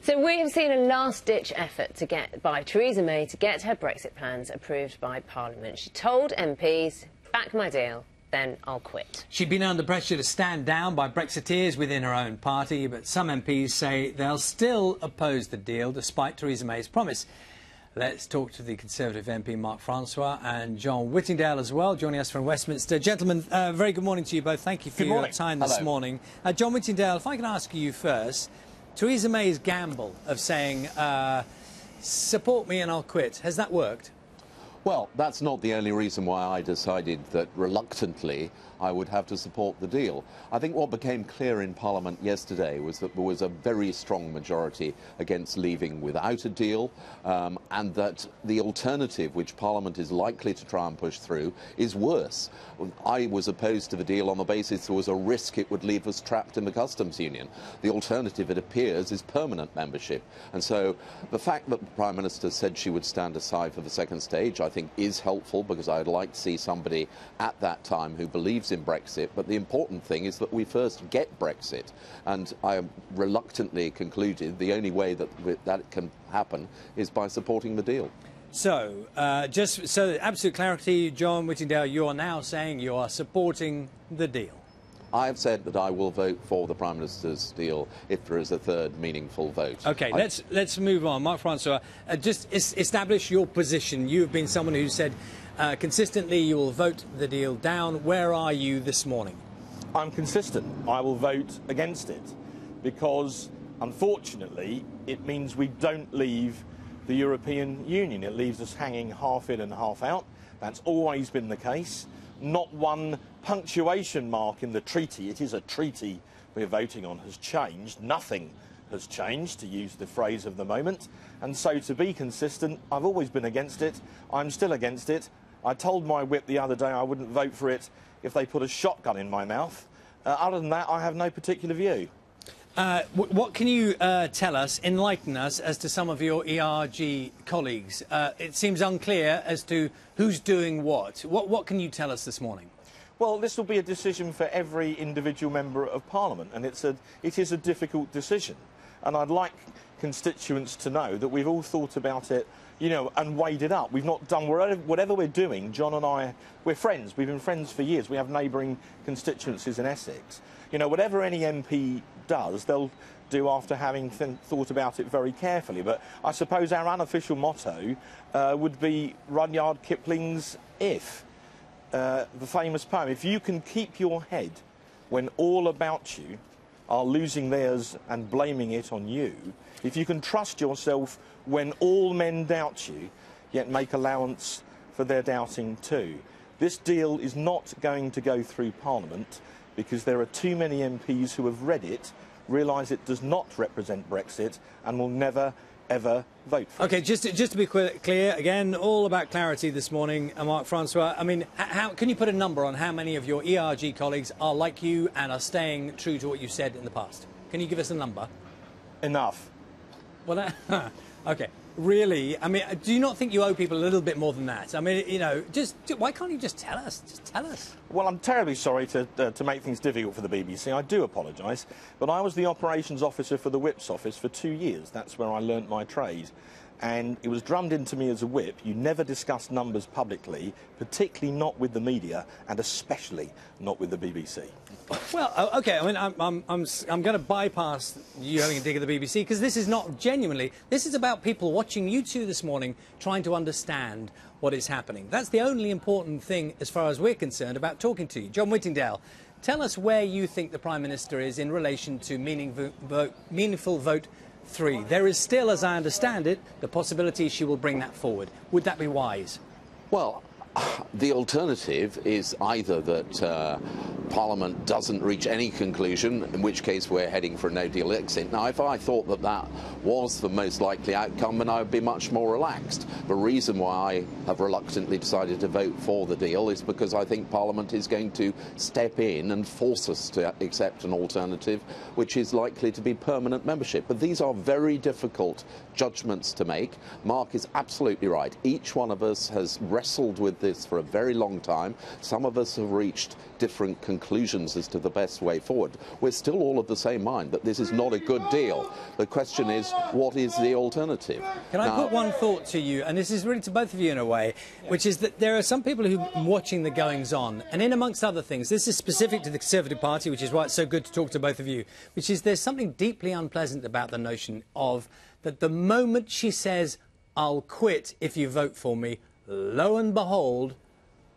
So we have seen a last-ditch effort by Theresa May to get her Brexit plans approved by Parliament. She told MPs, back my deal, then I'll quit. She'd been under pressure to stand down by Brexiteers within her own party, but some MPs say they'll still oppose the deal despite Theresa May's promise. Let's talk to the Conservative MP Mark Francois and John Whittingdale as well, joining us from Westminster. Gentlemen, very good morning to you both. Thank you for your time this morning. John Whittingdale, if I can ask you first, Theresa May's gamble of saying, support me and I'll quit, has that worked? Well, that's not the only reason why I decided that reluctantly I would have to support the deal. I think what became clear in Parliament yesterday was that there was a very strong majority against leaving without a deal, and that the alternative, which Parliament is likely to try and push through, is worse. I was opposed to the deal on the basis there was a risk it would leave us trapped in the customs union. The alternative, it appears, is permanent membership. And so the fact that the Prime Minister said she would stand aside for the second stage, I think is helpful, because I'd like to see somebody at that time who believes in Brexit. But the important thing is that we first get Brexit, and I reluctantly concluded the only way that that can happen is by supporting the deal. So, just so absolute clarity, John Whittingdale, you are now saying you are supporting the deal. I have said that I will vote for the Prime Minister's deal if there is a third meaningful vote. OK, let's move on. Mark Francois, just establish your position. You have been someone who said consistently you will vote the deal down. Where are you this morning? I'm consistent. I will vote against it because, unfortunately, it means we don't leave the European Union. It leaves us hanging half in and half out. That's always been the case. Not one punctuation mark in the treaty, it is a treaty we're voting on, has changed. Nothing has changed, to use the phrase of the moment. And so, to be consistent, I've always been against it. I'm still against it. I told my whip the other day I wouldn't vote for it if they put a shotgun in my mouth. Other than that, I have no particular view. What can you tell us, enlighten us, as to some of your ERG colleagues? It seems unclear as to who's doing what. What can you tell us this morning? Well, this will be a decision for every individual member of Parliament, and it is a difficult decision. And I'd like constituents to know that we've all thought about it, you know, and weighed it up. We've not done whatever we're doing. John and I, we're friends. We've been friends for years. We have neighbouring constituencies in Essex. You know, whatever any MP does, they'll do after having thought about it very carefully. But I suppose our unofficial motto would be Rudyard Kipling's "If," the famous poem. If you can keep your head when all about you are losing theirs and blaming it on you, if you can trust yourself when all men doubt you, yet make allowance for their doubting too. This deal is not going to go through Parliament because there are too many MPs who have read it, realise it does not represent Brexit, and will never, ever vote for it. OK, just to be clear, again, all about clarity this morning, Mark Francois. I mean, how can you put a number on how many of your ERG colleagues are like you and are staying true to what you said in the past? Can you give us a number? Enough. Well, OK. Really? I mean, do you not think you owe people a little bit more than that? I mean, you know, why can't you just tell us? Just tell us. Well, I'm terribly sorry to make things difficult for the BBC. I do apologise. But I was the operations officer for the Whip's office for 2 years. That's where I learnt my trade. And it was drummed into me as a whip. You never discuss numbers publicly, particularly not with the media, and especially not with the BBC. Well, OK, I mean, I'm going to bypass you having a dig at the BBC, because this is not genuinely... This is about people watching you two this morning trying to understand what is happening. That's the only important thing, as far as we're concerned, about talking to you. John Whittingdale, tell us where you think the Prime Minister is in relation to meaningful vote 3. There is still, as I understand it, the possibility she will bring that forward. Would that be wise? Well, the alternative is either that Parliament doesn't reach any conclusion, in which case we're heading for a no-deal exit. Now, if I thought that that was the most likely outcome, then I would be much more relaxed. The reason why I have reluctantly decided to vote for the deal is because I think Parliament is going to step in and force us to accept an alternative, which is likely to be permanent membership. But these are very difficult judgments to make. Mark is absolutely right. Each one of us has wrestled with this for a very long time. Some of us have reached different conclusions. conclusions as to the best way forward. We're still all of the same mind that this is not a good deal. The question is, what is the alternative? Can I put one thought to you, and this is really to both of you in a way, which is that there are some people who are watching the goings-on, and in amongst other things, this is specific to the Conservative Party, which is why it's so good to talk to both of you, which is there's something deeply unpleasant about the notion of that the moment she says, "I'll quit if you vote for me," lo and behold,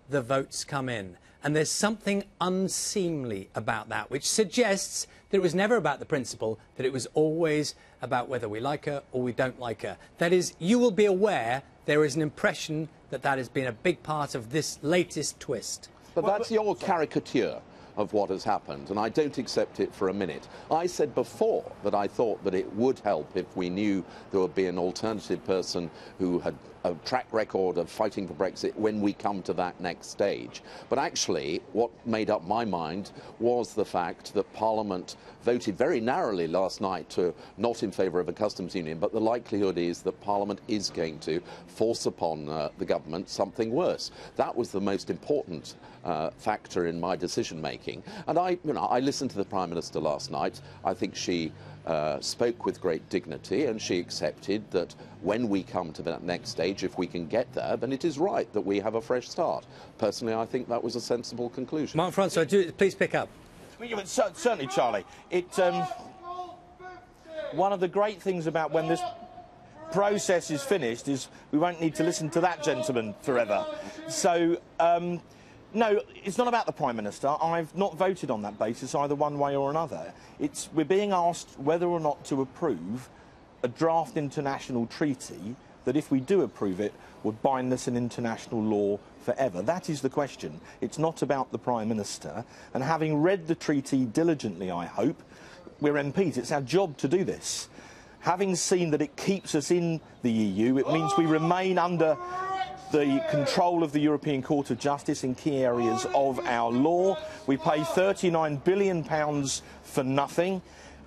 the votes come in. And there's something unseemly about that, which suggests that it was never about the principle, that it was always about whether we like her or we don't like her. That is, you will be aware there is an impression that that has been a big part of this latest twist. But that's your caricature of what has happened, and I don't accept it for a minute. I said before that I thought that it would help if we knew there would be an alternative person who had a track record of fighting for Brexit when we come to that next stage. But actually, what made up my mind was the fact that Parliament voted very narrowly last night to not in favour of a customs union, but the likelihood is that Parliament is going to force upon the government something worse. That was the most important factor in my decision making. And I listened to the Prime Minister last night. I think she spoke with great dignity, and she accepted that when we come to that next stage, if we can get there, then it is right that we have a fresh start. Personally, I think that was a sensible conclusion. Mark Francois, please pick up. Certainly, Charlie. One of the great things about when this process is finished is we won't need to listen to that gentleman forever. So, no, it's not about the Prime Minister. I've not voted on that basis either one way or another. We're being asked whether or not to approve a draft international treaty that, if we do approve it, would bind us in international law forever. That is the question. It's not about the Prime Minister. And having read the treaty diligently, I hope, we're MPs, it's our job to do this. Having seen that it keeps us in the EU, it means we remain under the control of the European Court of Justice in key areas of our law. We pay £39 billion for nothing.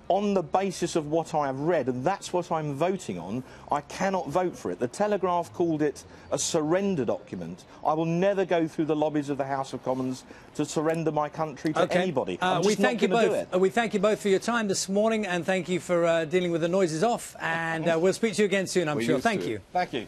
On the basis of what I have read, and that's what I'm voting on, I cannot vote for it. The Telegraph called it a surrender document. I will never go through the lobbies of the House of Commons to surrender my country to anybody. We thank you both. We thank you both for your time this morning, and thank you for dealing with the noises off. And we'll speak to you again soon, I'm sure. Thank you. Thank you.